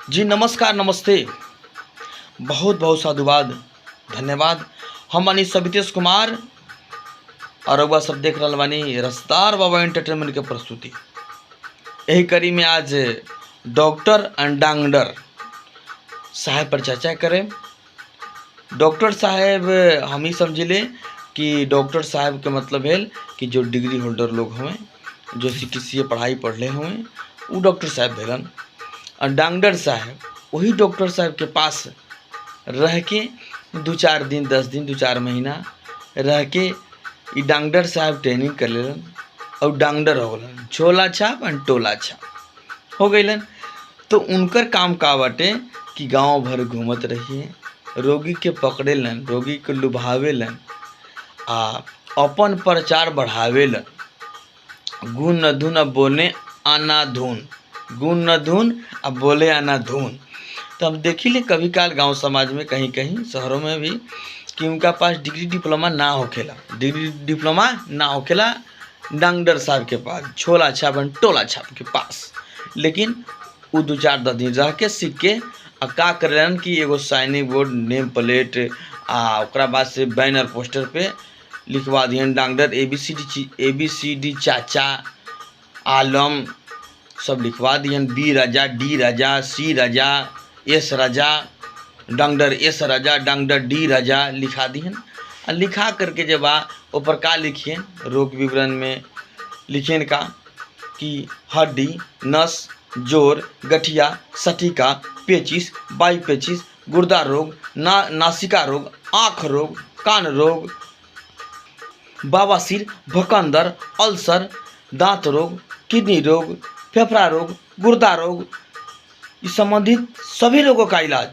जी नमस्कार, नमस्ते, बहुत बहुत साधुवाद, धन्यवाद। हम बानी सवितेश कुमार और रउआ सब देख रहल बानी रसदार बाबा एंटरटेनमेंट के प्रस्तुति। यही कड़ी में आज डॉक्टर एंड डांगडर साहब पर चर्चा करें। डॉक्टर साहब हम ही समझिले कि डॉक्टर साहब के मतलब है कि जो डिग्री होल्डर लोग हुए, जो CTCA पढ़ाई पढ़ले हुए, वो डॉक्टर साहब भेलन। और डांगडर साहब वही डॉक्टर साहब के पास रह के 2-4 दिन, 10 दिन, 2-4 महीना रह के ई डांगडर साहब ट्रेनिंग कर लेलन और डांगडर हो गलन, झोला छाप और टोला छाप हो गईलन। तो उनकर काम का बाटे कि गांव भर घूमत रहिए, रोगी के पकड़ेलन, रोगी के लुभावेलन आ अपन प्रचार बढ़ावेलन। गुण न धुन अब बोले आना धुन, गुण न धुन अब बोले आना धुन। तो हम देखिले कभी काल गांव समाज में, कहीं कहीं शहरों में भी, कि उनका पास डिग्री डिप्लोमा ना होखेला, डिग्री डिप्लोमा ना होखेला डांगडर साहब के पास, झोला छाप टोला छाप के पास। लेकिन वो 2-4 दिन रह के सीख के का करेलन कि एगो साइनिंग बोर्ड, नेम प्लेट आ ओकरा बाद से बैनर पोस्टर पे लिखवा दिहन डांगडर ABCD चाचा आलम सब लिखवा दिहन, B राजा, D राजा, C राजा, S राजा, डांगडर S राजा, डांगडर D राजा लिखा दिहन। और लिखा करके जब ऊपर का लिखियन, रोग विवरण में लिखियन का कि हड्डी, नस, जोड़, गठिया, सटिका, पेचिस, बाईपेचिस, गुर्दा रोग, नासिका रोग, आँख रोग, कान रोग, बवासीर, भकंदर, अल्सर, दांत रोग, किडनी रोग, फेफड़ा रोग, गुर्दा रोग, इस संबंधित सभी रोगों का इलाज,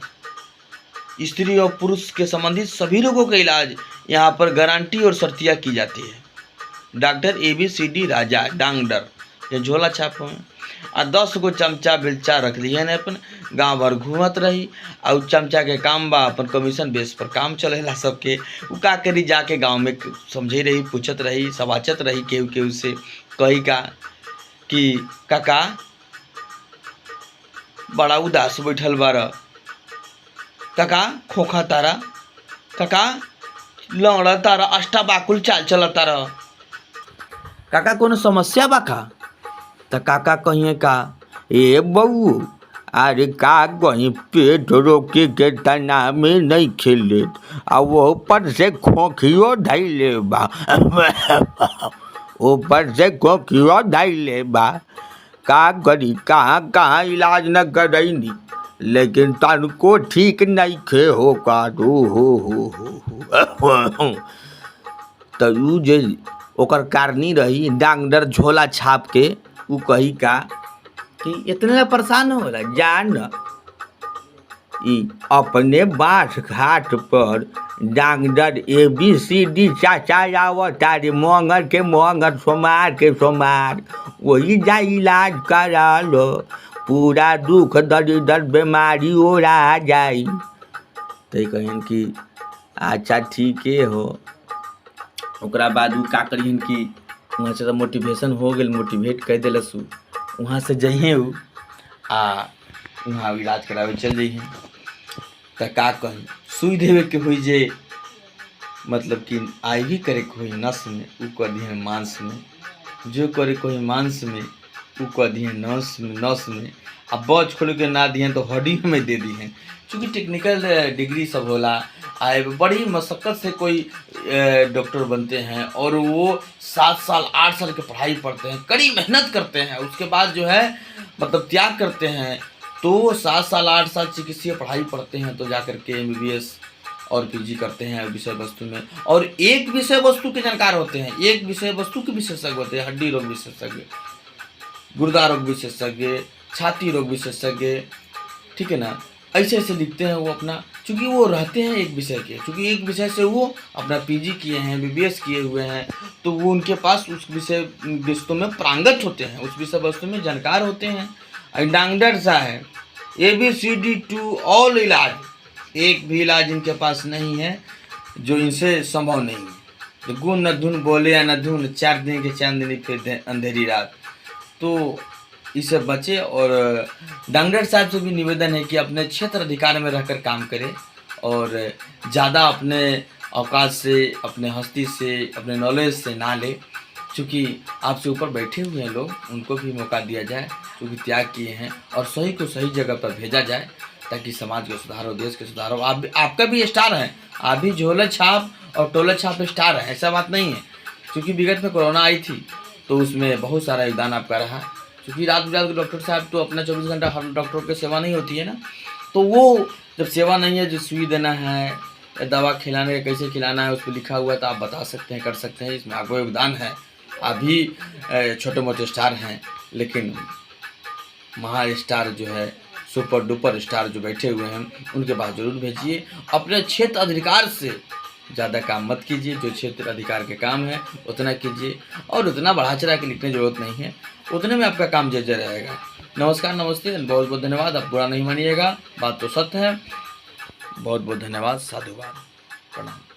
स्त्री और पुरुष के संबंधित सभी रोगों का इलाज यहाँ पर गारंटी और शर्तिया की जाती है। डॉक्टर ABCD राजा डांगडर ये झोला छाप में आ 10 गो चमचा बेलचा रख दिए ने, अपन गाँव भर घूमत रही। और चमचा के काम बा अपन कमीशन बेस पर काम चलेला सबके। उ का करी, जाके गाँव में समझे रही, पूछत रही, सवाचत रही, केहू केहू से कही का कि काका बड़ा उदास बैठल बार, काका खोखा तारा, काका लौड़ा तारा, अष्टा बाकुल चाल चल तारा, काका कोनो समस्या बा का? त काका कहिए का, ए बऊ अरे का कहीं पेट रोके के तना में नहीं खेले, आ वो ऊपर से खोखियो धैले बा ऊपर से खोखियो धैले बा, का करी, कहाँ कहाँ इलाज न करैनी, लेकिन तनको ठीक नहीं खे हो का हो। तो उ जे ओकर कारणी रही डांगडर झोला छाप के, उ कही का कि इतने परेशान होला, जान ई अपने बाँस घाट पर डांगडर ABCD चाचा आवता रे, मंगर के मंगर, सोमार के सोमार, वही जा इलाज करा लो, पूरा दुख दरिदर बीमारी ओरा जाई। तो कहिन कि अच्छा ठीक है हो। ओकरा बाद उ का करिहन कि वहाँ से तो मोटिवेशन हो गए, मोटिवेट कर दिलस, वहाँ से जइए उ आ वहाँ इलाज करावे चल जइए। तो का कही, सुई देवे के हुई जे, मतलब कि IV करे के हुई नस में, उ कर दिहन मांस में, जो करे के हुई मांस में, उ कर दिहन नस में, आ बच खोल के ना दिहन तो हड्डी में दे दिहन। चूँकि टेक्निकल डिग्री सब होला, बड़ी मशक्क़त से कोई डॉक्टर बनते हैं और वो 7 साल 8 साल की पढ़ाई पढ़ते हैं, कड़ी मेहनत करते हैं, उसके बाद जो है मतलब त्याग करते हैं। तो 7 साल 8 साल चिकित्सीय पढ़ाई पढ़ते हैं, तो जाकर के MBBS और PG करते हैं विषय वस्तु में, और एक विषय वस्तु के जानकार होते हैं, एक विषय वस्तु के विशेषज्ञ होते हैं, हड्डी रोग विशेषज्ञ, गुर्दा रोग विशेषज्ञ, छाती रोग विशेषज्ञ, ठीक है ना। ऐसे ऐसे लिखते हैं वो अपना, चूँकि वो रहते हैं एक विषय के, चूँकि एक विषय से वो अपना PG किए हैं, MBBS किए हुए हैं, तो वो उनके पास उस विषय वस्तु में प्रांगत होते हैं, उस विषय वस्तु में जानकार होते हैं। डांगडर साहब ABCD to ऑल इलाज, एक भी इलाज इनके पास नहीं है जो इनसे संभव नहीं है। तो गुण न धुन बोले या न धुन, 4 दिन के चांदनी फिर अंधेरी रात। तो इससे बचे। और डॉक्टर साहब से भी निवेदन है कि अपने क्षेत्र अधिकार में रहकर काम करें और ज़्यादा अपने औकात से, अपने हस्ती से, अपने नॉलेज से ना ले, क्योंकि आपसे ऊपर बैठे हुए हैं लोग, उनको भी मौका दिया जाए क्योंकि त्याग किए हैं, और सही को सही जगह पर भेजा जाए ताकि समाज का सुधार हो, देश का सुधार हो। आपका भी स्टार है, आप भी झोला छाप और टोला छाप स्टार है, ऐसा बात नहीं है। क्योंकि विगत में कोरोना आई थी तो उसमें बहुत सारा योगदान आपका रहा, क्योंकि रात बिरात डॉक्टर साहब तो अपना 24 घंटा हर डॉक्टरों की सेवा नहीं होती है ना, तो वो जब सेवा नहीं है, जो सुई देना है, दवा खिलाने का कैसे खिलाना है उस पर लिखा हुआ है, तो आप बता सकते हैं, कर सकते हैं, इसमें आपका योगदान है। आप भी छोटे मोटे स्टार हैं, लेकिन महा स्टार जो है, सुपर डुपर स्टार जो बैठे हुए हैं, उनके पास जरूर भेजिए। अपने क्षेत्र अधिकार से ज़्यादा काम मत कीजिए, जो क्षेत्र अधिकार के काम है उतना कीजिए, और उतना बढ़ा चढ़ा के लिखने की जरूरत नहीं है, उतने में आपका काम जय रहेगा। नमस्कार, नमस्ते, बहुत बहुत धन्यवाद। आप बुरा नहीं मानिएगा, बात तो सत्य है। बहुत बहुत धन्यवाद, साधुवाद, प्रणाम।